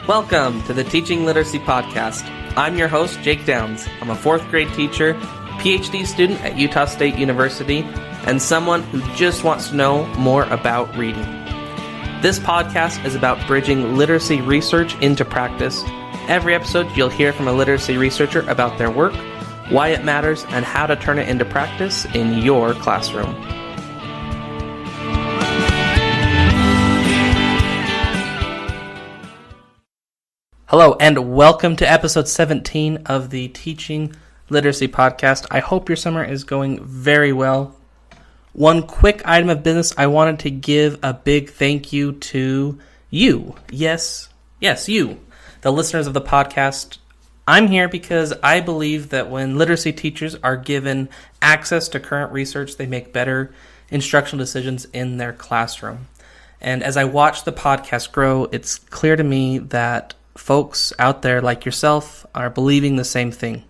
Welcome to the Teaching Literacy Podcast. I'm your host, Jake Downs. I'm a fourth grade teacher, PhD student at Utah State University, and someone who just wants to know more about reading. This podcast is about bridging literacy research into practice. Every episode, you'll hear from a literacy researcher about their work, why it matters, and how to turn it into practice in your classroom. Hello, and welcome to episode 17 of the Teaching Literacy Podcast. I hope your summer is going very well. One quick item of business, I wanted to give a big thank you to you. Yes, you, the listeners of the podcast. I'm here because I believe that when literacy teachers are given access to current research, they make better instructional decisions in their classroom. And as I watch the podcast grow, it's clear to me that folks out there like yourself are believing the same thing.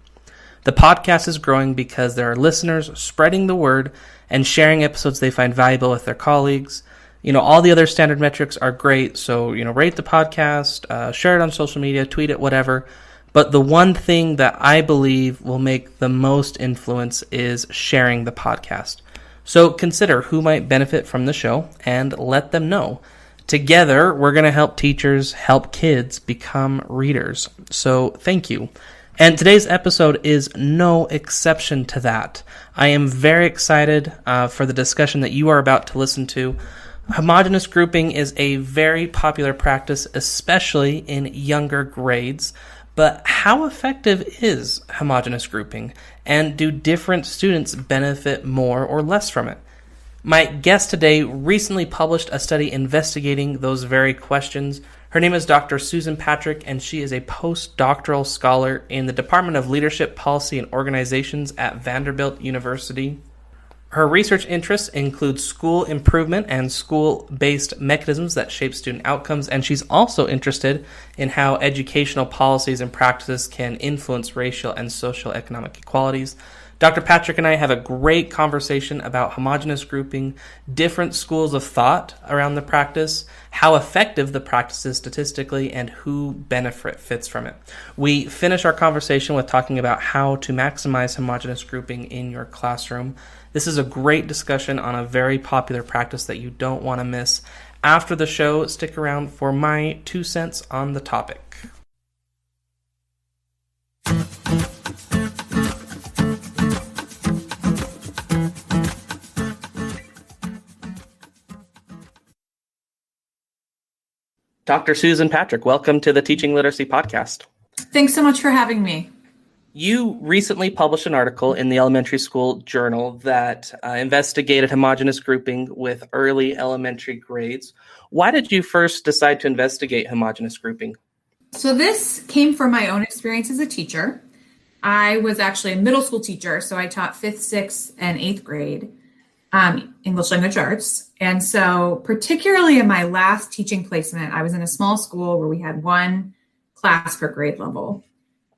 The podcast is growing because there are listeners spreading the word and sharing episodes they find valuable with their colleagues. All the other standard metrics are great. So, rate the podcast, share it on social media, tweet it, whatever. But the one thing that I believe will make the most influence is sharing the podcast. So consider who might benefit from the show and let them know. Together, we're going to help teachers help kids become readers. So thank you. And today's episode is no exception to that. I am very excited for the discussion that you are about to listen to. Homogeneous grouping is a very popular practice, especially in younger grades. But how effective is homogeneous grouping? And do different students benefit more or less from it? My guest today recently published a study investigating those very questions. Her name is Dr. Susan Patrick, and she is a postdoctoral scholar in the Department of Leadership, Policy, and Organizations at Vanderbilt University. Her research interests include school improvement and school-based mechanisms that shape student outcomes, and she's also interested in how educational policies and practices can influence racial and socio-economic equalities. Dr. Patrick and I have a great conversation about homogeneous grouping, different schools of thought around the practice, how effective the practice is statistically, and who benefits from it. We finish our conversation with talking about how to maximize homogeneous grouping in your classroom. This is a great discussion on a very popular practice that you don't want to miss. After the show, stick around for my 2 cents on the topic. Dr. Susan Patrick, welcome to the Teaching Literacy Podcast. Thanks so much for having me. You recently published an article in the Elementary School Journal that investigated homogeneous grouping with early elementary grades. Why did you first decide to investigate homogeneous grouping? So this came from my own experience as a teacher. I was actually a middle school teacher, so I taught 5th, 6th, and 8th grade English language arts. And so particularly in my last teaching placement, I was in a small school where we had one class per grade level.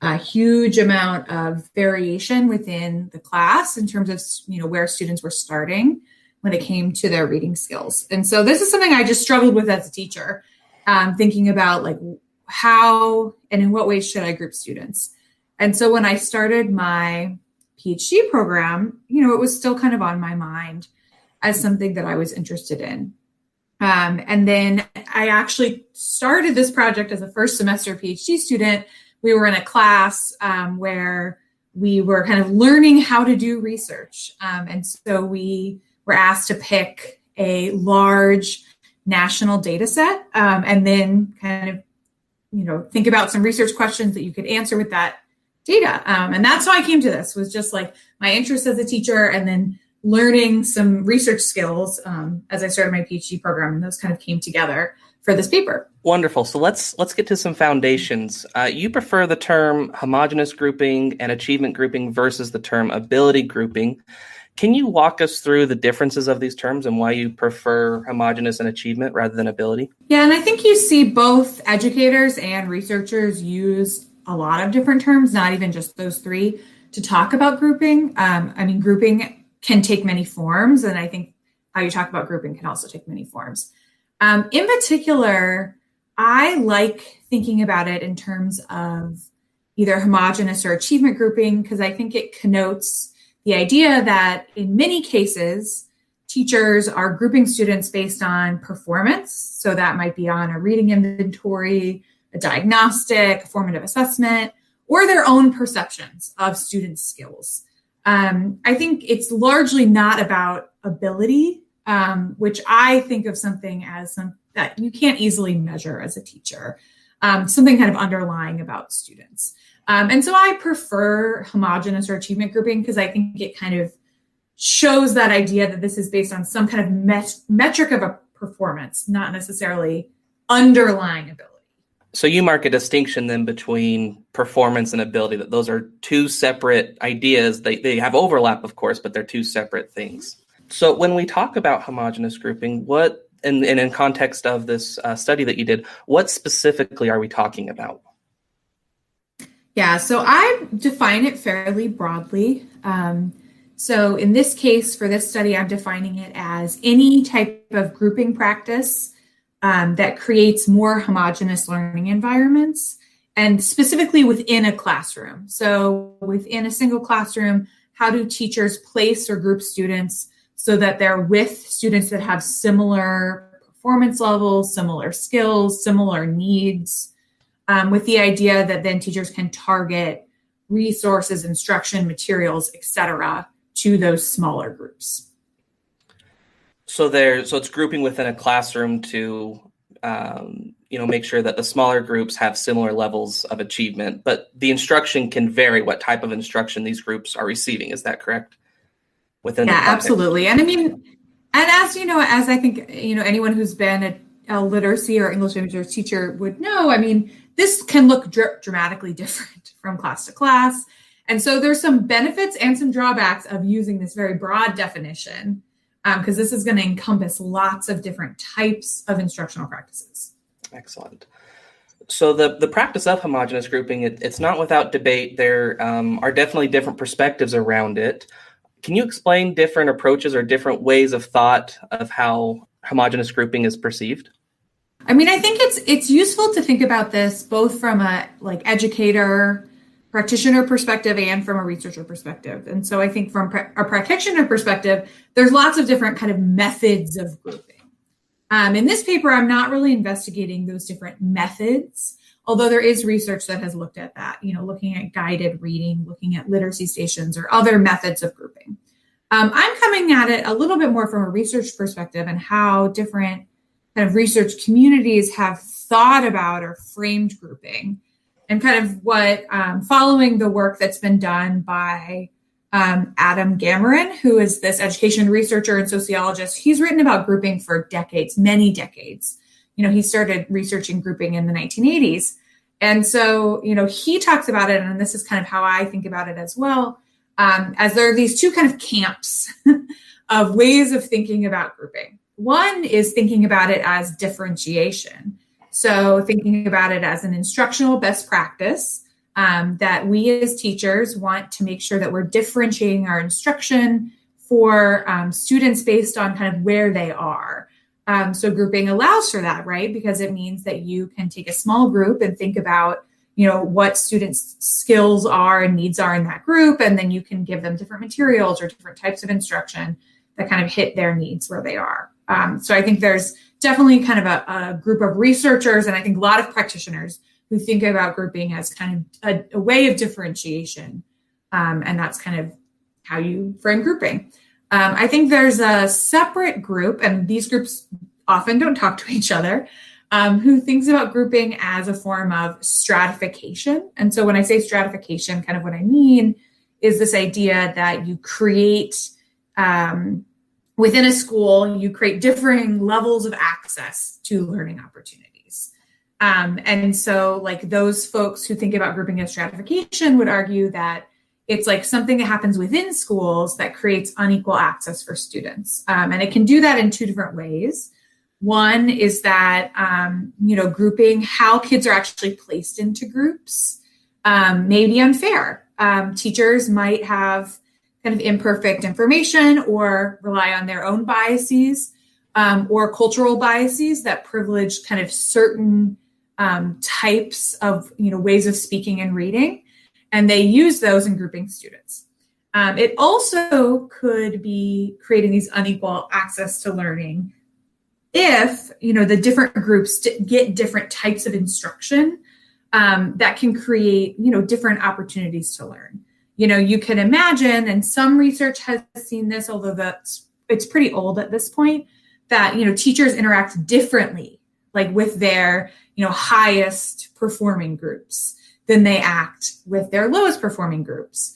A huge amount of variation within the class in terms of, where students were starting when it came to their reading skills. And so this is something I just struggled with as a teacher, thinking about how and in what ways should I group students. And so when I started my PhD program, it was still kind of on my mind as something that I was interested in. And then I actually started this project as a first semester PhD student. We were in a class where we were kind of learning how to do research. And so we were asked to pick a large national data set and then kind of, think about some research questions that you could answer with that data. And that's how I came to this, was just my interest as a teacher and then learning some research skills as I started my PhD program. And those kind of came together for this paper. Wonderful. So let's get to some foundations. You prefer the term homogeneous grouping and achievement grouping versus the term ability grouping. Can you walk us through the differences of these terms and why you prefer homogeneous and achievement rather than ability? Yeah, and I think you see both educators and researchers use a lot of different terms, not even just those three, to talk about grouping. Grouping can take many forms, and I think how you talk about grouping can also take many forms. In particular, I like thinking about it in terms of either homogeneous or achievement grouping, because I think it connotes the idea that in many cases, teachers are grouping students based on performance. So that might be on a reading inventory, a diagnostic, a formative assessment, or their own perceptions of students' skills. I think it's largely not about ability, which I think of something as that you can't easily measure as a teacher, something kind of underlying about students. And so I prefer homogeneous or achievement grouping because I think it kind of shows that idea that this is based on some kind of metric of a performance, not necessarily underlying ability. So you mark a distinction then between performance and ability, that those are two separate ideas. They have overlap, of course, but they're two separate things. So when we talk about homogeneous grouping, what, and in context of this study that you did, what specifically are we talking about? Yeah, so I define it fairly broadly. So in this case, for this study, I'm defining it as any type of grouping practice that creates more homogeneous learning environments, and specifically within a classroom. So within a single classroom, how do teachers place or group students so that they're with students that have similar performance levels, similar skills, similar needs, with the idea that then teachers can target resources, instruction, materials, et cetera, to those smaller groups. So it's grouping within a classroom to make sure that the smaller groups have similar levels of achievement, but the instruction can vary what type of instruction these groups are receiving. Is that correct? Yeah, absolutely. And I mean, and as you know, as I think, anyone who's been a literacy or English literature teacher would know, I mean, this can look dramatically different from class to class. And so there's some benefits and some drawbacks of using this very broad definition, because this is going to encompass lots of different types of instructional practices. Excellent. So the practice of homogeneous grouping, it's not without debate. There are definitely different perspectives around it. Can you explain different approaches or different ways of thought of how homogeneous grouping is perceived? I mean, I think it's useful to think about this both from a educator, practitioner perspective and from a researcher perspective. And so I think from a practitioner perspective, there's lots of different kind of methods of grouping. In this paper, I'm not really investigating those different methods, although there is research that has looked at that, looking at guided reading, looking at literacy stations or other methods of grouping. I'm coming at it a little bit more from a research perspective and how different kind of research communities have thought about or framed grouping, and kind of what, following the work that's been done by Adam Gammaren, who is this education researcher and sociologist. He's written about grouping for decades, many decades. He started researching grouping in the 1980s. And so, he talks about it, and this is kind of how I think about it as well, as there are these two kind of camps of ways of thinking about grouping. One is thinking about it as differentiation. So thinking about it as an instructional best practice, that we as teachers want to make sure that we're differentiating our instruction for students based on kind of where they are. So grouping allows for that, right? Because it means that you can take a small group and think about, what students' skills are and needs are in that group. And then you can give them different materials or different types of instruction that kind of hit their needs where they are. So I think there's definitely kind of a group of researchers, and I think a lot of practitioners who think about grouping as kind of a way of differentiation. And that's kind of how you frame grouping. I think there's a separate group, and these groups often don't talk to each other, who thinks about grouping as a form of stratification. And so when I say stratification, kind of what I mean is this idea that you create, within a school, you create differing levels of access to learning opportunities. And so those folks who think about grouping as stratification would argue that it's something that happens within schools that creates unequal access for students. And it can do that in two different ways. One is that, grouping how kids are actually placed into groups may be unfair. Teachers might have kind of imperfect information or rely on their own biases or cultural biases that privilege kind of certain types of, ways of speaking and reading, and they use those in grouping students. It also could be creating these unequal access to learning if, the different groups get different types of instruction that can create, different opportunities to learn. You can imagine, and some research has seen this, although it's pretty old at this point, that, teachers interact differently, like with their, highest performing groups than they act with their lowest performing groups.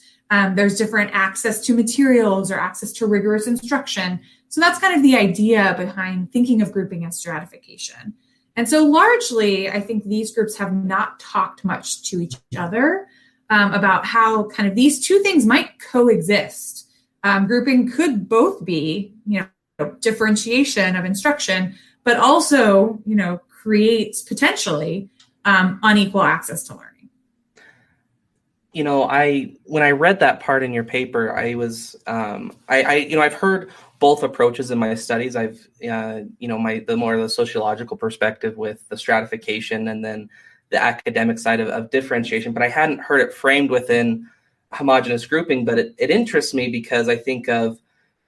There's different access to materials or access to rigorous instruction. So that's kind of the idea behind thinking of grouping as stratification. And so largely, I think these groups have not talked much to each other about how kind of these two things might coexist. Grouping could both be, differentiation of instruction, but also, creates potentially unequal access to learning. When I read that part in your paper, I was, I've heard both approaches in my studies. I've, the more the sociological perspective with the stratification and then the academic side of differentiation, but I hadn't heard it framed within homogeneous grouping. But it interests me because I think of,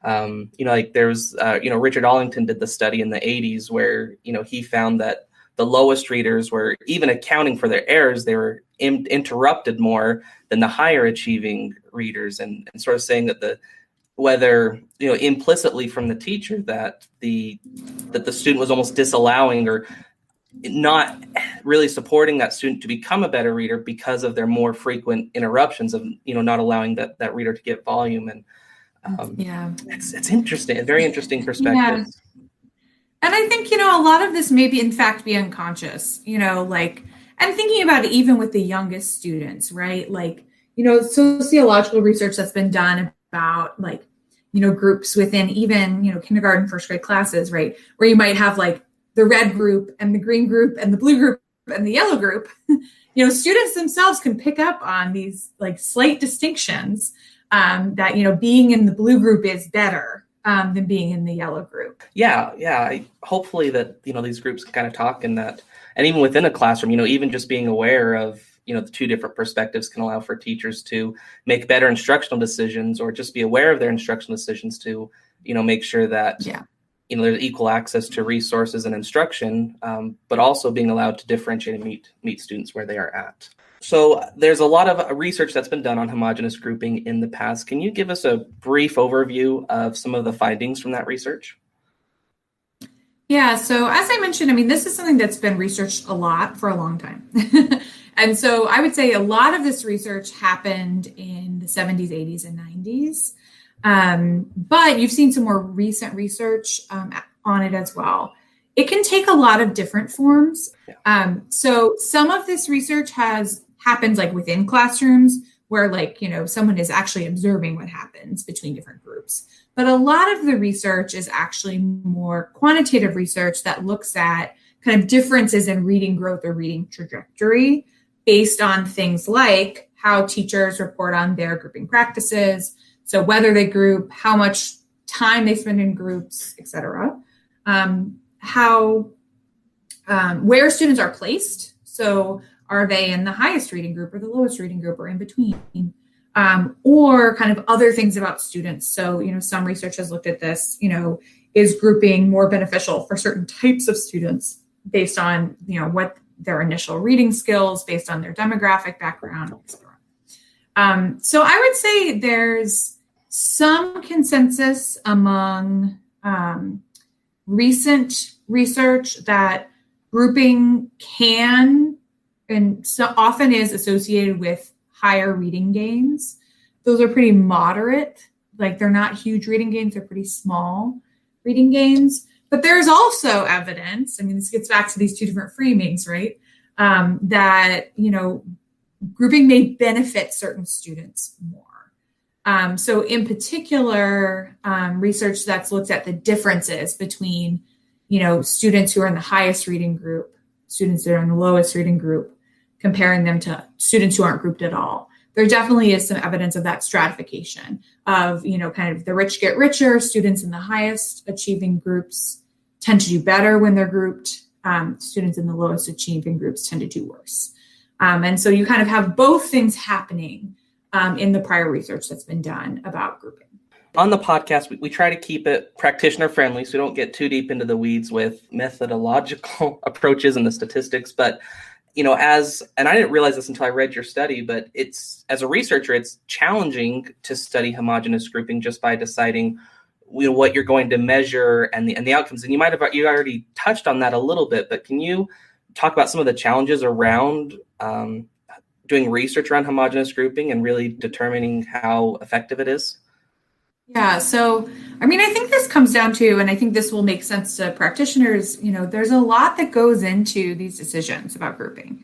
there's, Richard Allington did the study in the 80s where, he found that the lowest readers were, even accounting for their errors, they were interrupted more than the higher achieving readers, and sort of saying that whether implicitly from the teacher that the student was almost disallowing or not really supporting that student to become a better reader because of their more frequent interruptions of not allowing that reader to get volume. And it's interesting, a very interesting perspective. Yeah. And I think, a lot of this may be, in fact, be unconscious, I'm thinking about it even with the youngest students, right? Sociological research that's been done about groups within even, kindergarten, first grade classes, right? Where you might have the red group and the green group and the blue group and the yellow group. Students themselves can pick up on these slight distinctions that, being in the blue group is better than being in the yellow group. Yeah. Hopefully that, these groups can kind of talk in that. And even within a classroom, even just being aware of, the two different perspectives can allow for teachers to make better instructional decisions, or just be aware of their instructional decisions to, make sure that, there's equal access to resources and instruction, but also being allowed to differentiate and meet students where they are at. So there's a lot of research that's been done on homogeneous grouping in the past. Can you give us a brief overview of some of the findings from that research? Yeah, so as I mentioned, this is something that's been researched a lot for a long time. And so I would say a lot of this research happened in the 70s, 80s, and 90s. But you've seen some more recent research on it as well. It can take a lot of different forms. So some of this research happens within classrooms where someone is actually observing what happens between different groups. But a lot of the research is actually more quantitative research that looks at kind of differences in reading growth or reading trajectory based on things like how teachers report on their grouping practices. So whether they group, how much time they spend in groups, et cetera. Where students are placed. So are they in the highest reading group or the lowest reading group or in between? Or kind of other things about students. So, some research has looked at this, is grouping more beneficial for certain types of students based on, what their initial reading skills, based on their demographic background, etc. So I would say there's some consensus among recent research that grouping can and so often is associated with higher reading gains. Those are pretty moderate, they're not huge reading gains, they're pretty small reading gains. But there's also evidence, this gets back to these two different framings, right? That, grouping may benefit certain students more. So in particular, research that's looked at the differences between, students who are in the highest reading group, students that are in the lowest reading group, comparing them to students who aren't grouped at all. There definitely is some evidence of that stratification of, kind of the rich get richer. Students in the highest achieving groups tend to do better when they're grouped. students in the lowest achieving groups tend to do worse. And so you kind of have both things happening in the prior research that's been done about grouping. On the podcast, we try to keep it practitioner friendly, so we don't get too deep into the weeds with methodological approaches and the statistics. But, and I didn't realize this until I read your study, but as a researcher, it's challenging to study homogeneous grouping just by deciding what you're going to measure and the outcomes. And you already touched on that a little bit, but can you talk about some of the challenges around doing research around homogeneous grouping and really determining how effective it is? Yeah, so I think this comes down to, and I think this will make sense to practitioners, there's a lot that goes into these decisions about grouping.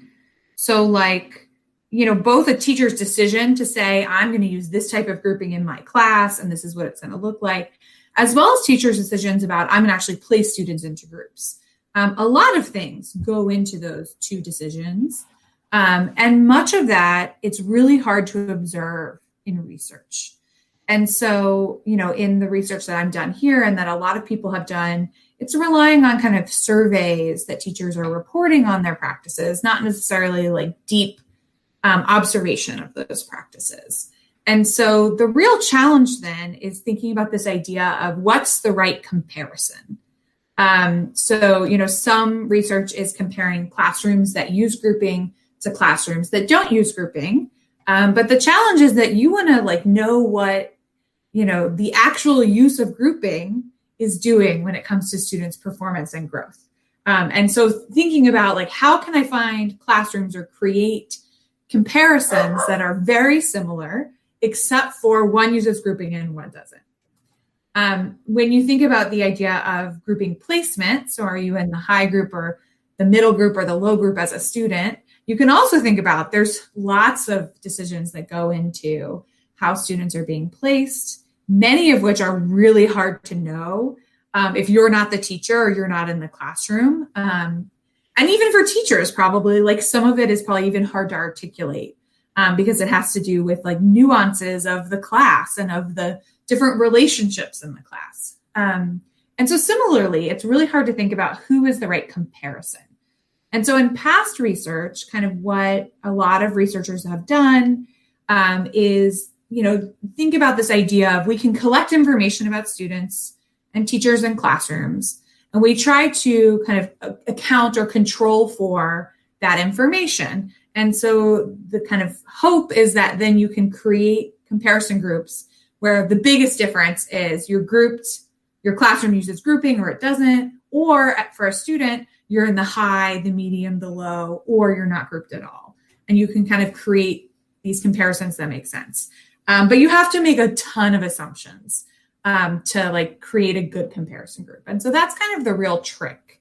So both a teacher's decision to say, I'm going to use this type of grouping in my class, and this is what it's going to look like, as well as teachers' decisions about, I'm going to actually place students into groups. A lot of things go into those two decisions. And much of that, it's really hard to observe in research. And so, in the research that I've done here and that a lot of people have done, it's relying on kind of surveys that teachers are reporting on their practices, not necessarily deep observation of those practices. And so the real challenge then is thinking about this idea of what's the right comparison. So, some research is comparing classrooms that use grouping to classrooms that don't use grouping. But the challenge is that you want to know what, the actual use of grouping is doing when it comes to students' performance and growth. And so thinking about how can I find classrooms or create comparisons that are very similar, except for one uses grouping and one doesn't. When you think about the idea of grouping placement, so are you in the high group or the middle group or the low group as a student, you can also think about there's lots of decisions that go into how students are being placed, many of which are really hard to know if you're not the teacher or you're not in the classroom. And even for teachers, probably some of it is probably even hard to articulate because it has to do with nuances of the class and of the different relationships in the class. And so similarly, it's really hard to think about who is the right comparison. And so in past research, kind of what a lot of researchers have done is, think about this idea of we can collect information about students and teachers in classrooms, and we try to kind of account or control for that information. And so the kind of hope is that then you can create comparison groups where the biggest difference is you're grouped, your classroom uses grouping or it doesn't, or for a student, you're in the high, the medium, the low, or you're not grouped at all. And you can kind of create these comparisons that make sense. But you have to make a ton of assumptions to create a good comparison group. And so that's kind of the real trick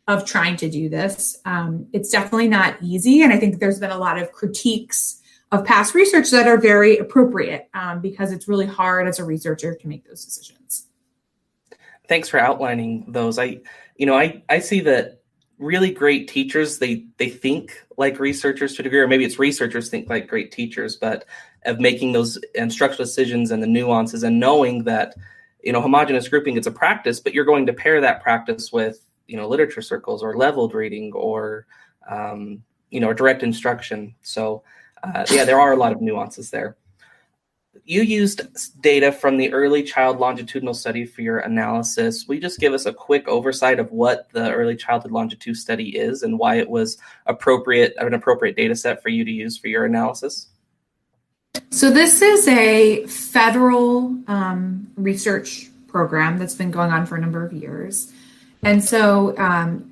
of trying to do this. It's definitely not easy. And I think there's been a lot of critiques of past research that are very appropriate because it's really hard as a researcher to make those decisions. Thanks for outlining those. I see that really great teachers, they think like researchers to a degree, or maybe it's researchers think like great teachers, but of making those instructional decisions and the nuances and knowing that, homogeneous grouping, it's a practice, but you're going to pair that practice with, literature circles or leveled reading or, direct instruction. So, there are a lot of nuances there. You used data from the early child longitudinal study for your analysis. Will you just give us a quick oversight of what the early childhood longitude study is and why it was an appropriate data set for you to use for your analysis? So this is a federal research program that's been going on for a number of years. And so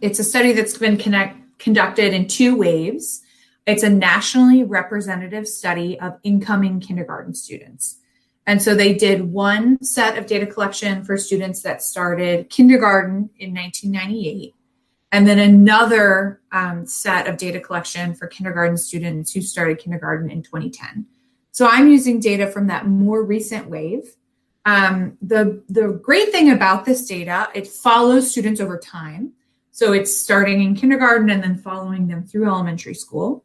it's a study that's been conducted in two waves. It's a nationally representative study of incoming kindergarten students. And so they did one set of data collection for students that started kindergarten in 1998, and then another set of data collection for kindergarten students who started kindergarten in 2010. So I'm using data from that more recent wave. The great thing about this data, it follows students over time. So it's starting in kindergarten and then following them through elementary school.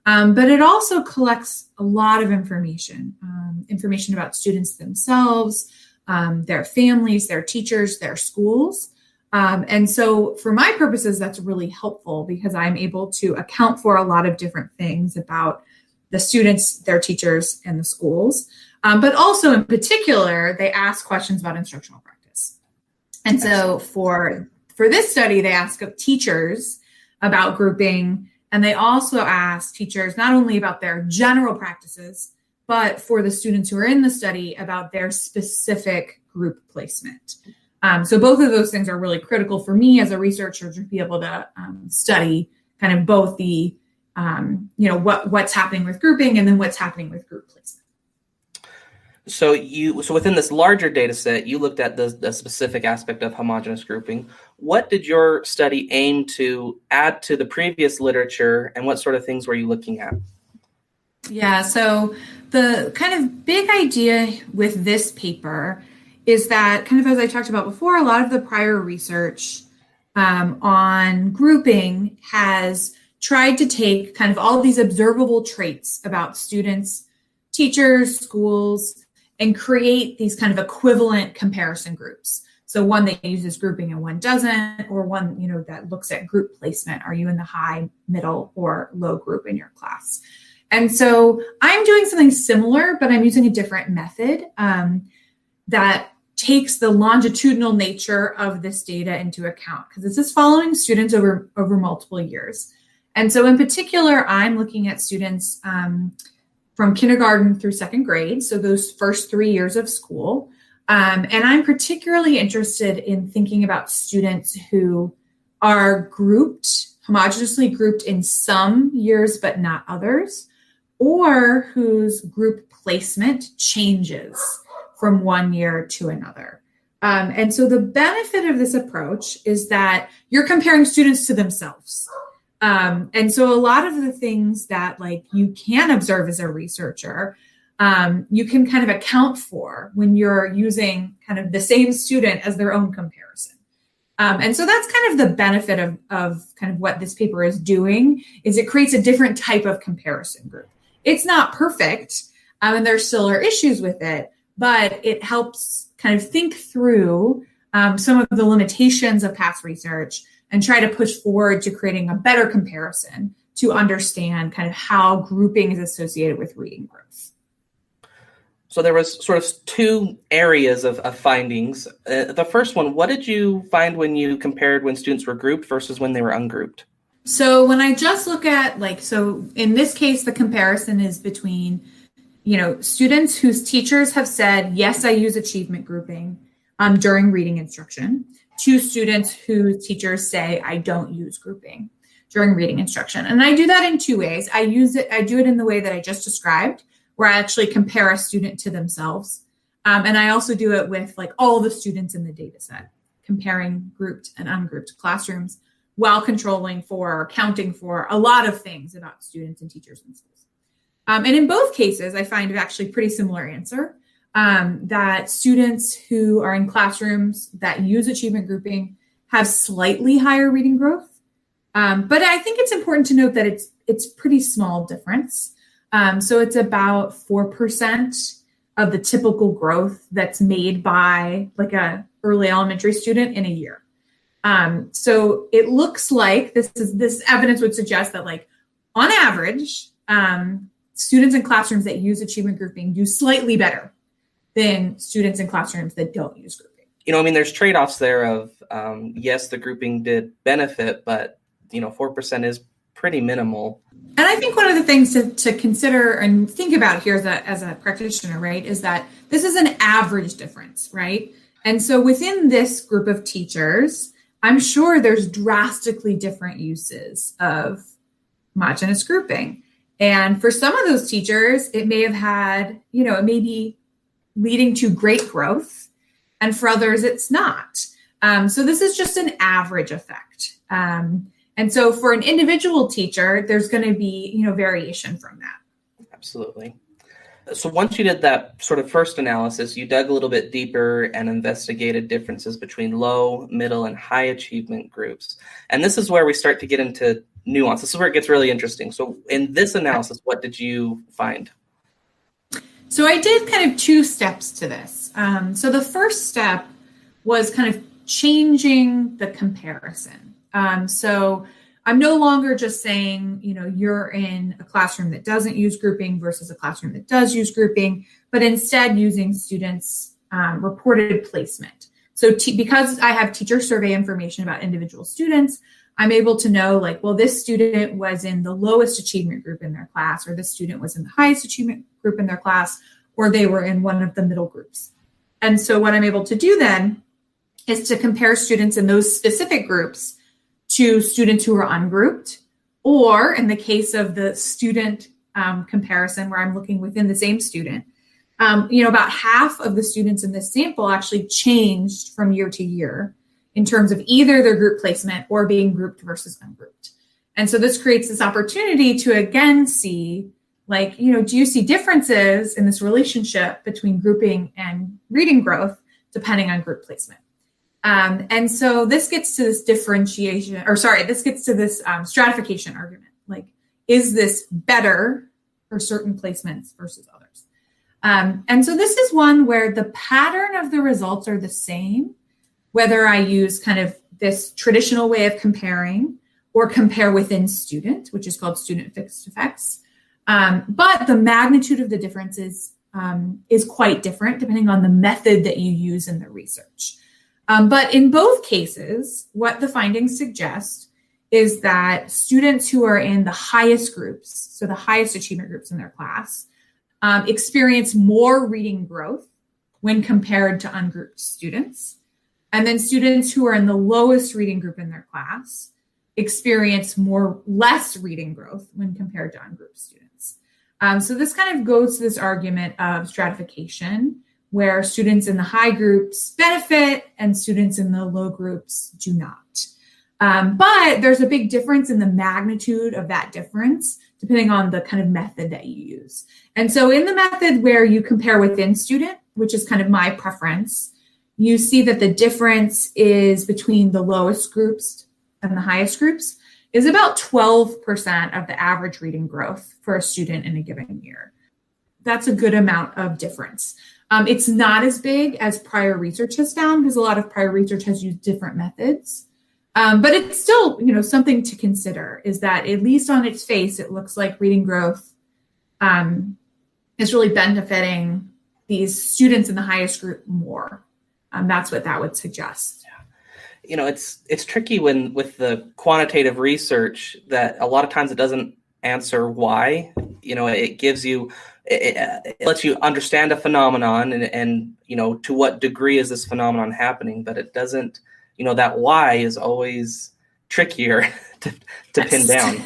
But it also collects a lot of information about students themselves, their families, their teachers, their schools. And so for my purposes, that's really helpful because I'm able to account for a lot of different things about the students, their teachers, and the schools. But also in particular, they ask questions about instructional practice. And so for this study, they ask of teachers about grouping, and they also ask teachers not only about their general practices, but for the students who are in the study about their specific group placement. So both of those things are really critical for me as a researcher to be able to study kind of both the, what's happening with grouping and then what's happening with group placement. So within this larger data set, you looked at the specific aspect of homogeneous grouping. What did your study aim to add to the previous literature, and what sort of things were you looking at? Yeah, so the kind of big idea with this paper is that, kind of as I talked about before, a lot of the prior research on grouping has tried to take kind of all these observable traits about students, teachers, schools, and create these kind of equivalent comparison groups. So one that uses grouping and one doesn't, or one, that looks at group placement. Are you in the high, middle, or low group in your class? And so I'm doing something similar, but I'm using a different method that takes the longitudinal nature of this data into account, because this is following students over multiple years. And so in particular, I'm looking at students from kindergarten through second grade, so those first 3 years of school. And I'm particularly interested in thinking about students who are homogenously grouped in some years but not others, or whose group placement changes from one year to another. And so the benefit of this approach is that you're comparing students to themselves. And so a lot of the things that you can observe as a researcher, you can kind of account for when you're using kind of the same student as their own comparison. And so that's kind of the benefit of kind of what this paper is doing, is it creates a different type of comparison group. It's not perfect, and there still are issues with it, but it helps kind of think through some of the limitations of past research and try to push forward to creating a better comparison to understand kind of how grouping is associated with reading growth. So there was sort of two areas of findings. The first one, what did you find when you compared when students were grouped versus when they were ungrouped? So when I just look at so in this case, the comparison is between, students whose teachers have said, yes, I use achievement grouping during reading instruction, to students whose teachers say, I don't use grouping during reading instruction. And I do that in two ways. I do it in the way that I just described, where I actually compare a student to themselves. And I also do it with all the students in the data set, comparing grouped and ungrouped classrooms while counting for a lot of things about students and teachers in schools. And in both cases, I find actually pretty similar answer, that students who are in classrooms that use achievement grouping have slightly higher reading growth. But I think it's important to note that it's pretty small difference. So it's about 4% of the typical growth that's made by a early elementary student in a year. So it looks like this evidence would suggest that on average, students in classrooms that use achievement grouping do slightly better than students in classrooms that don't use grouping. There's trade-offs there of, yes, the grouping did benefit, but 4% is pretty minimal. And I think one of the things to consider and think about here as a practitioner, right, is that this is an average difference, right? And so within this group of teachers, I'm sure there's drastically different uses of homogeneous grouping. And for some of those teachers, it may have had, it may be leading to great growth, and for others, it's not. So this is just an average effect. And so for an individual teacher, there's going to be, variation from that. Absolutely. So once you did that sort of first analysis, you dug a little bit deeper and investigated differences between low, middle, and high achievement groups. And this is where we start to get into nuance. This is where it gets really interesting. So in this analysis, what did you find? So I did kind of two steps to this. So the first step was kind of changing the comparison. So I'm no longer just saying, you're in a classroom that doesn't use grouping versus a classroom that does use grouping, but instead using students' reported placement. So because I have teacher survey information about individual students, I'm able to know this student was in the lowest achievement group in their class, or this student was in the highest achievement group in their class, or they were in one of the middle groups. And so what I'm able to do then is to compare students in those specific groups to students who are ungrouped, or in the case of the student comparison where I'm looking within the same student, about half of the students in this sample actually changed from year to year in terms of either their group placement or being grouped versus ungrouped. And so this creates this opportunity to again see, do you see differences in this relationship between grouping and reading growth depending on group placement? And so this gets to this stratification argument. Is this better for certain placements versus others? And so this is one where the pattern of the results are the same, whether I use kind of this traditional way of comparing or compare within student, which is called student fixed effects. But the magnitude of the differences is quite different depending on the method that you use in the research. But in both cases, what the findings suggest is that students who are in the highest groups, so the highest achievement groups in their class, experience more reading growth when compared to ungrouped students. And then students who are in the lowest reading group in their class experience less reading growth when compared to ungrouped students. So this kind of goes to this argument of stratification, where students in the high groups benefit and students in the low groups do not. But there's a big difference in the magnitude of that difference, depending on the kind of method that you use. And so in the method where you compare within student, which is kind of my preference, you see that the difference is between the lowest groups and the highest groups is about 12% of the average reading growth for a student in a given year. That's a good amount of difference. It's not as big as prior research has found, because a lot of prior research has used different methods. But it's still, something to consider, is that at least on its face, it looks like reading growth is really benefiting these students in the highest group more. That's what that would suggest. It's tricky with the quantitative research that a lot of times it doesn't answer why. It gives you, it lets you understand a phenomenon and to what degree is this phenomenon happening, but it doesn't, that why is always trickier to pin down.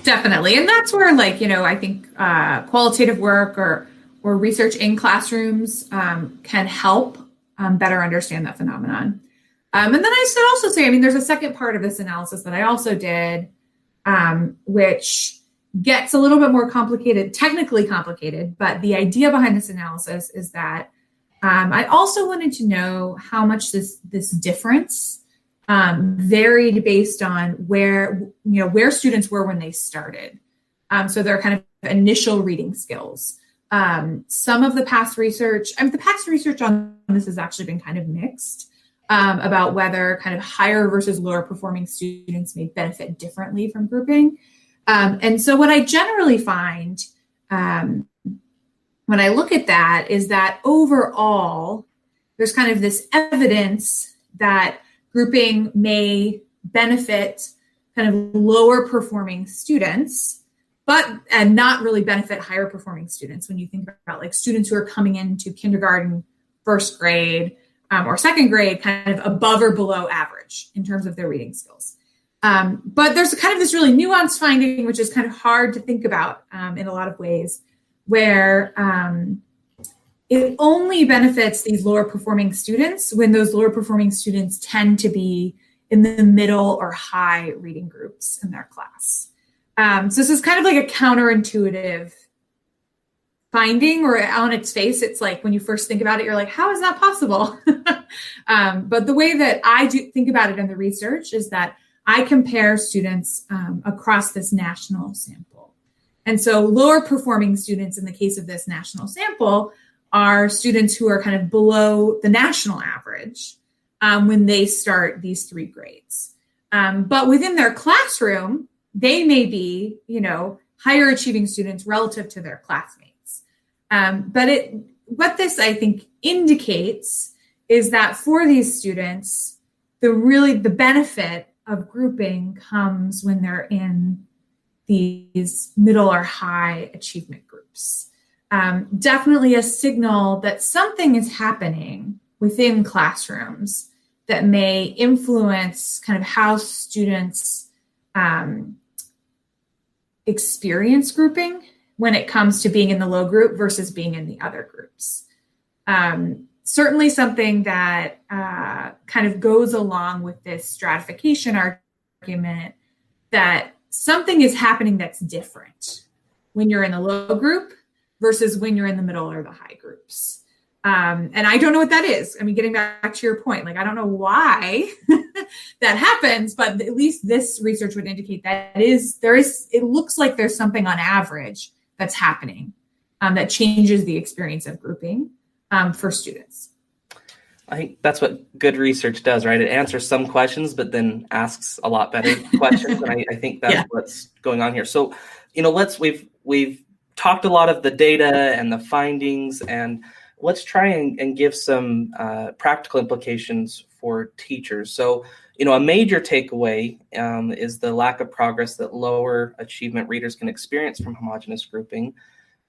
Definitely. And that's where I think qualitative work or research in classrooms can help better understand that phenomenon. And then I should also say, there's a second part of this analysis that I also did, which gets a little bit more complicated, technically complicated, but the idea behind this analysis is that I also wanted to know how much this difference varied based on where students were when they started. So their kind of initial reading skills. Some of the past research on this has actually been kind of mixed about whether kind of higher versus lower performing students may benefit differently from grouping. And so what I generally find when I look at that is that overall, there's kind of this evidence that grouping may benefit kind of lower performing students, and not really benefit higher performing students. When you think about students who are coming into kindergarten, first grade, or second grade, kind of above or below average in terms of their reading skills. But there's kind of this really nuanced finding, which is kind of hard to think about in a lot of ways, where it only benefits these lower performing students when those lower performing students tend to be in the middle or high reading groups in their class. So this is kind of like a counterintuitive finding, or on its face, it's like when you first think about it, you're like, how is that possible? But the way that I do think about it in the research is that I compare students across this national sample. And so lower performing students in the case of this national sample are students who are kind of below the national average. when they start these 3 grades. But within their classroom, they may be, higher achieving students relative to their classmates. But what this, I think, indicates is that for these students, the benefit of grouping comes when they're in these middle or high achievement groups. Definitely a signal that something is happening within classrooms that may influence kind of how students experience grouping when it comes to being in the low group versus being in the other groups. Certainly something that kind of goes along with this stratification argument that something is happening that's different when you're in the low group versus when you're in the middle or the high groups. And I don't know what that is. I mean, getting back to your point, I don't know why that happens, but at least this research would indicate that it looks like there's something on average that's happening that changes the experience of grouping for students. I think that's what good research does, right? It answers some questions, but then asks a lot better questions. And I think that's what's going on here. So, we've talked a lot of the data and the findings, and let's try and give some practical implications for teachers. So, a major takeaway is the lack of progress that lower achievement readers can experience from homogeneous grouping.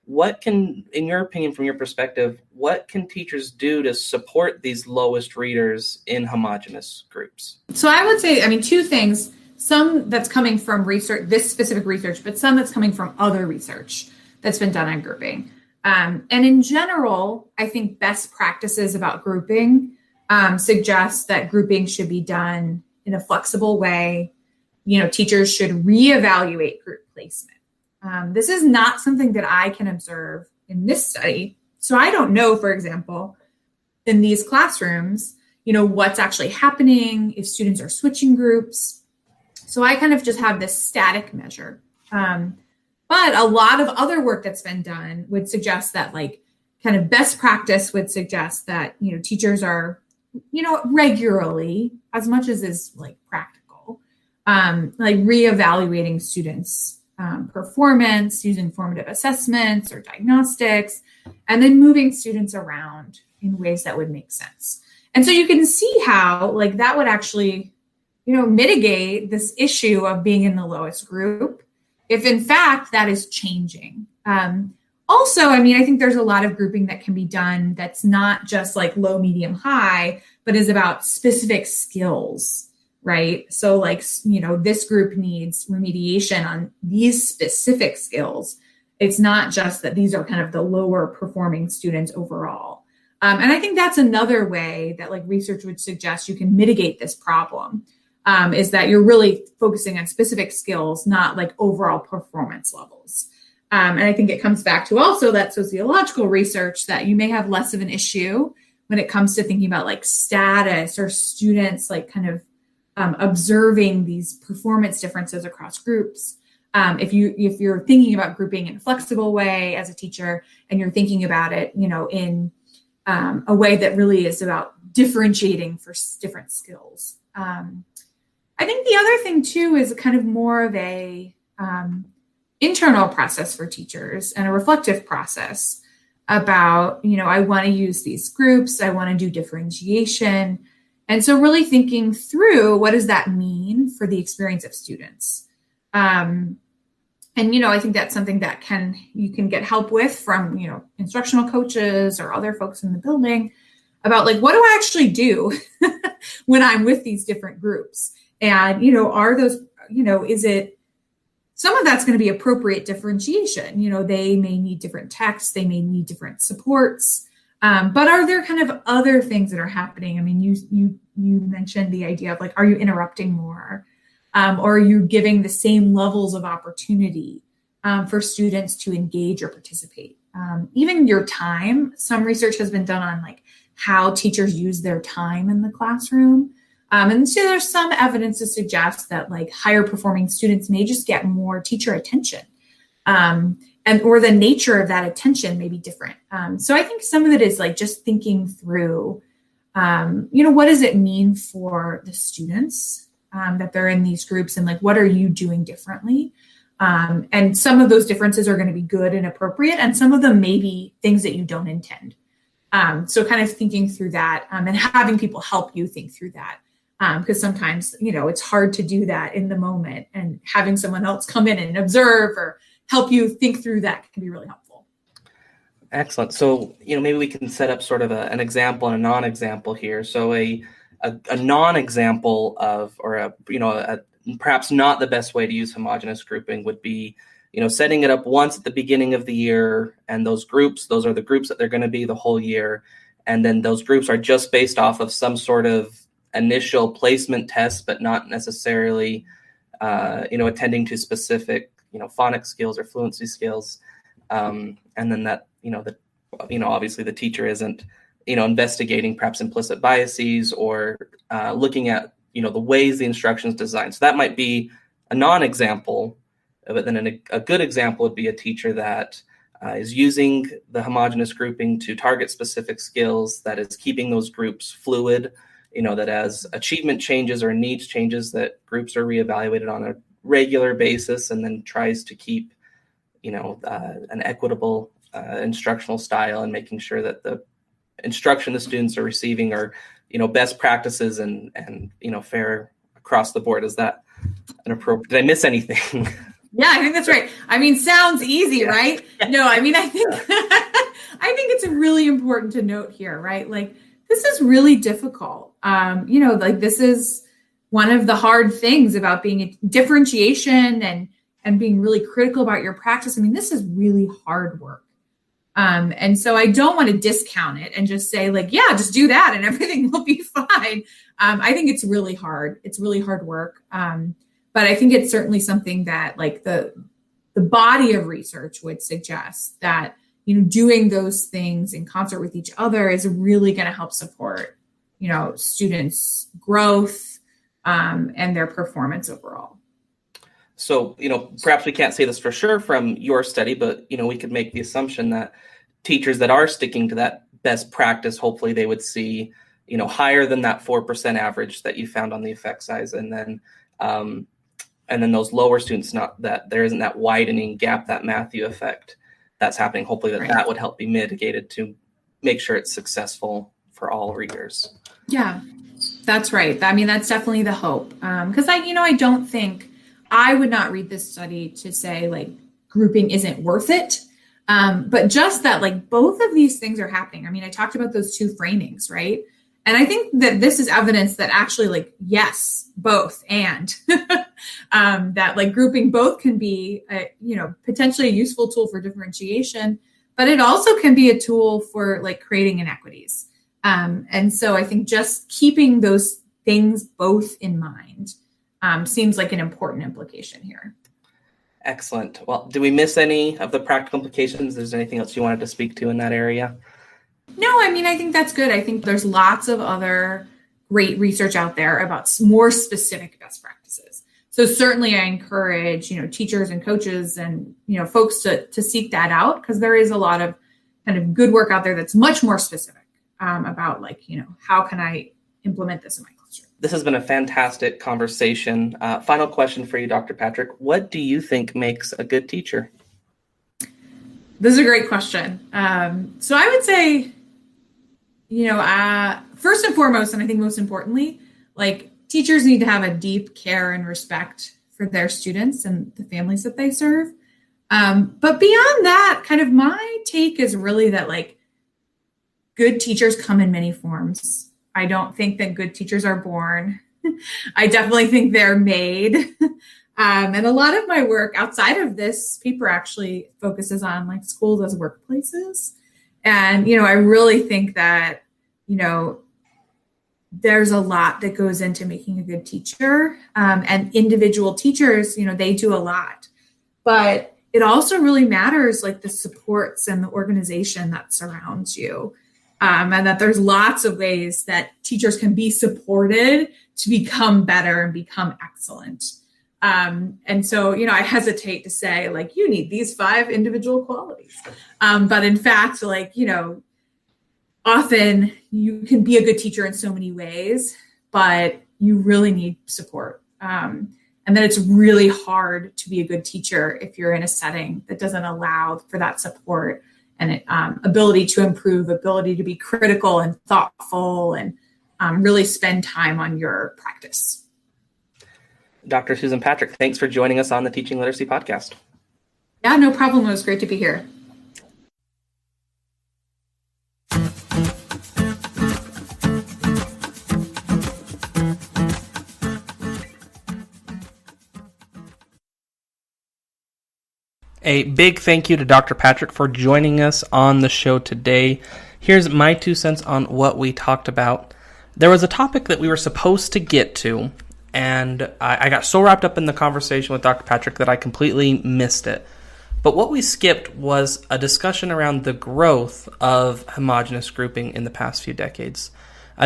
What can, in your opinion, from your perspective, what can teachers do to support these lowest readers in homogeneous groups? So I would say, 2 things. Some that's coming from research, this specific research, but some that's coming from other research that's been done on grouping. And in general, I think best practices about grouping suggest that grouping should be done in a flexible way. Teachers should reevaluate group placement. This is not something that I can observe in this study. So I don't know, for example, in these classrooms, what's actually happening, if students are switching groups. So I kind of just have this static measure. But a lot of other work that's been done would suggest that kind of best practice would suggest that, teachers are, regularly, as much as is practical, reevaluating students' performance using formative assessments or diagnostics, and then moving students around in ways that would make sense. And so you can see how that would actually, mitigate this issue of being in the lowest group, if in fact that is changing. Also, I think there's a lot of grouping that can be done that's not just low, medium, high, but is about specific skills, right? So this group needs remediation on these specific skills. It's not just that these are kind of the lower performing students overall. And I think that's another way that research would suggest you can mitigate this problem, is that you're really focusing on specific skills, not overall performance levels. And I think it comes back to also that sociological research that you may have less of an issue when it comes to thinking about status or students observing these performance differences across groups. If you're thinking about grouping in a flexible way as a teacher, and you're thinking about it, in a way that really is about differentiating for different skills. I think the other thing too is kind of more of a internal process for teachers and a reflective process about, I want to use these groups, I want to do differentiation. And so really thinking through, what does that mean for the experience of students? And, I think that's something that you can get help with from, instructional coaches or other folks in the building about what do I actually do when I'm with these different groups? And, are those, is it, some of that's going to be appropriate differentiation. They may need different texts, they may need different supports. But are there kind of other things that are happening? You mentioned the idea of are you interrupting more? Or are you giving the same levels of opportunity for students to engage or participate? Even your time, some research has been done on how teachers use their time in the classroom. And so there's some evidence to suggest that higher performing students may just get more teacher attention. Or the nature of that attention may be different. So I think some of it is just thinking through What does it mean for the students that they're in these groups, and like, what are you doing differently? And some of those differences are going to be good and appropriate, and some of them may be things that you don't intend. So kind of thinking through that and having people help you think through that. Because sometimes, it's hard to do that in the moment, and having someone else come in and observe or help you think through that can be really helpful. Excellent. So, maybe we can set up sort of an example and a non-example here. So a non-example of, or perhaps not the best way to use homogeneous grouping would be, setting it up once at the beginning of the year, and those are the groups that they're going to be the whole year. And then those groups are just based off of some sort of initial placement test, but not necessarily, attending to specific, phonics skills or fluency skills. And then that, obviously the teacher isn't, investigating perhaps implicit biases or looking at, the ways the instruction is designed. So that might be a non-example, but then a good example would be a teacher that is using the homogeneous grouping to target specific skills, that is keeping those groups fluid, that as achievement changes or needs changes, that groups are reevaluated on a regular basis, and then tries to keep, an equitable instructional style, and making sure that the instruction the students are receiving are, best practices and fair across the board. Is that an appropriate? Did I miss anything? Yeah, I think that's right. Sounds easy, yeah. Right? Yeah. No, I think I think it's really important to note here, right? Like, this is really difficult. This is one of the hard things about being a differentiation and being really critical about your practice. This is really hard work. And so I don't want to discount it and just say like, yeah, just do that and everything will be fine. I think it's really hard. It's really hard work. But I think it's certainly something that like the body of research would suggest that, doing those things in concert with each other is really going to help support, students' growth and their performance overall. So, perhaps we can't say this for sure from your study, but, we could make the assumption that teachers that are sticking to that best practice, hopefully they would see, higher than that 4% average that you found on the effect size. And then those lower students, not that there isn't that widening gap, that Matthew effect that's happening. Hopefully that would help be mitigated to make sure it's successful for all readers. Yeah, that's right. That's definitely the hope. Because I would not read this study to say like grouping isn't worth it. But just that like both of these things are happening. I talked about those two framings, right? And I think that this is evidence that actually like, yes, both and that like grouping both can be, potentially a useful tool for differentiation, but it also can be a tool for like creating inequities. And so I think just keeping those things both in mind seems like an important implication here. Excellent. Well, did we miss any of the practical implications? Is there anything else you wanted to speak to in that area? No, I think that's good. I think there's lots of other great research out there about more specific best practices. So certainly I encourage, teachers and coaches and, folks to seek that out, because there is a lot of kind of good work out there that's much more specific about like, how can I implement this in my classroom? This has been a fantastic conversation. Final question for you, Dr. Patrick. What do you think makes a good teacher? This is a great question. So I would say, first and foremost, and I think most importantly, like teachers need to have a deep care and respect for their students and the families that they serve. But beyond that, kind of my take is really that like good teachers come in many forms. I don't think that good teachers are born. I definitely think they're made. And a lot of my work outside of this paper actually focuses on like schools as workplaces. And, I really think that, there's a lot that goes into making a good teacher. And individual teachers, they do a lot. But it also really matters like the supports and the organization that surrounds you. And that there's lots of ways that teachers can be supported to become better and become excellent. And so, I hesitate to say like, you need these 5 individual qualities. But in fact, like, often you can be a good teacher in so many ways, but you really need support. And then it's really hard to be a good teacher if you're in a setting that doesn't allow for that support and ability to improve, ability to be critical and thoughtful, and really spend time on your practice. Dr. Susan Patrick, thanks for joining us on the Teaching Literacy Podcast. Yeah, no problem. It was great to be here. A big thank you to Dr. Patrick for joining us on the show today. Here's my 2 cents on what we talked about. There was a topic that we were supposed to get to, and I got so wrapped up in the conversation with Dr. Patrick that I completely missed it. But what we skipped was a discussion around the growth of homogeneous grouping in the past few decades.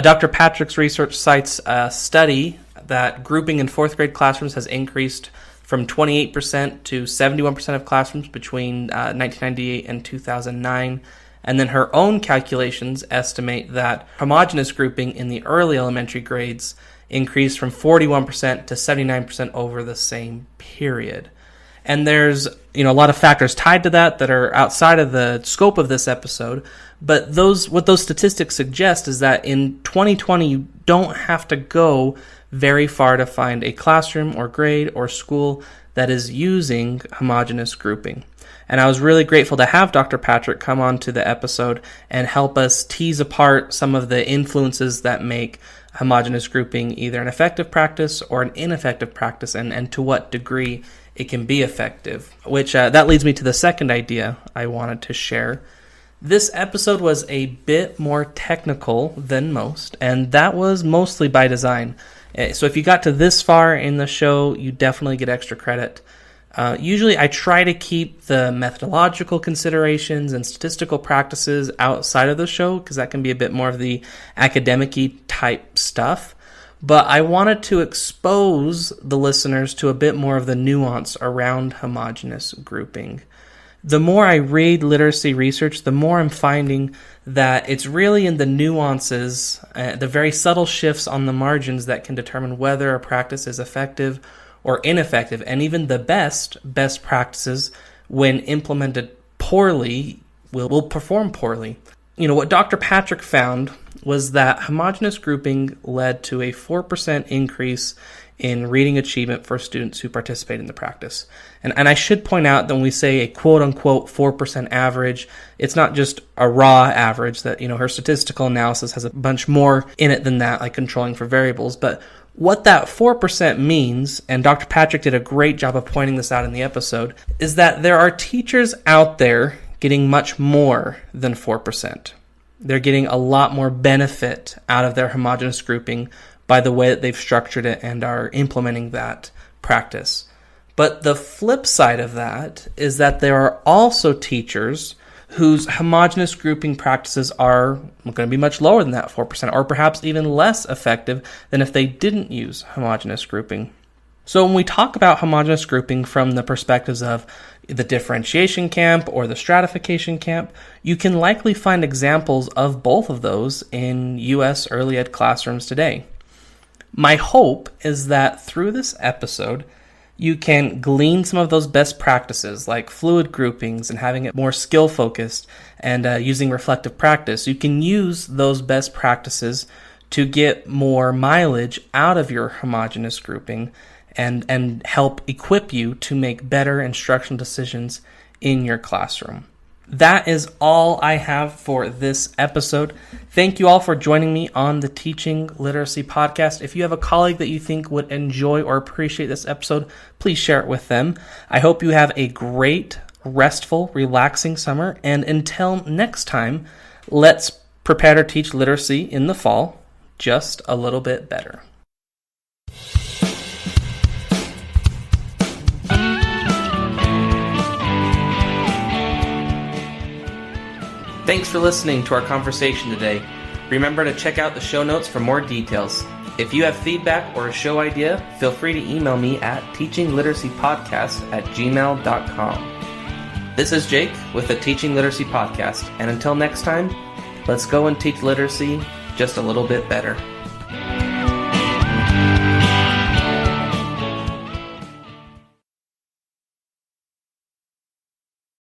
Dr. Patrick's research cites a study that grouping in fourth grade classrooms has increased from 28% to 71% of classrooms between 1998 and 2009. And then her own calculations estimate that homogeneous grouping in the early elementary grades increased from 41% to 79% over the same period. And there's a lot of factors tied to that are outside of the scope of this episode. But what those statistics suggest is that in 2020, you don't have to go very far to find a classroom or grade or school that is using homogeneous grouping. And I was really grateful to have Dr. Patrick come on to the episode and help us tease apart some of the influences that make homogeneous grouping either an effective practice or an ineffective practice, and to what degree it can be effective. Which that leads me to the second idea I wanted to share. This episode was a bit more technical than most, and that was mostly by design. So if you got to this far in the show, you definitely get extra credit. Usually I try to keep the methodological considerations and statistical practices outside of the show because that can be a bit more of the academic-y type stuff. But I wanted to expose the listeners to a bit more of the nuance around homogeneous grouping. The more I read literacy research, the more I'm finding that it's really in the nuances, the very subtle shifts on the margins that can determine whether a practice is effective or ineffective. And even the best practices, when implemented poorly, will perform poorly. What Dr. Patrick found was that homogeneous grouping led to a 4% increase in reading achievement for students who participate in the practice. And I should point out that when we say a quote-unquote 4% average, it's not just a raw average that, her statistical analysis has a bunch more in it than that, like controlling for variables. But what that 4% means, and Dr. Patrick did a great job of pointing this out in the episode, is that there are teachers out there getting much more than 4%. They're getting a lot more benefit out of their homogeneous grouping by the way that they've structured it and are implementing that practice. But the flip side of that is that there are also teachers whose homogeneous grouping practices are going to be much lower than that 4%, or perhaps even less effective than if they didn't use homogeneous grouping. So when we talk about homogeneous grouping from the perspectives of the differentiation camp or the stratification camp, you can likely find examples of both of those in U.S. early ed classrooms today. My hope is that through this episode, you can glean some of those best practices like fluid groupings and having it more skill focused and using reflective practice. You can use those best practices to get more mileage out of your homogeneous grouping and help equip you to make better instructional decisions in your classroom. That is all I have for this episode. Thank you all for joining me on the Teaching Literacy Podcast. If you have a colleague that you think would enjoy or appreciate this episode, please share it with them. I hope you have a great, restful, relaxing summer. And until next time, let's prepare to teach literacy in the fall just a little bit better. Thanks for listening to our conversation today. Remember to check out the show notes for more details. If you have feedback or a show idea, feel free to email me at teachingliteracypodcast@gmail.com. This is Jake with the Teaching Literacy Podcast, and until next time, Let's go and teach literacy just a little bit better.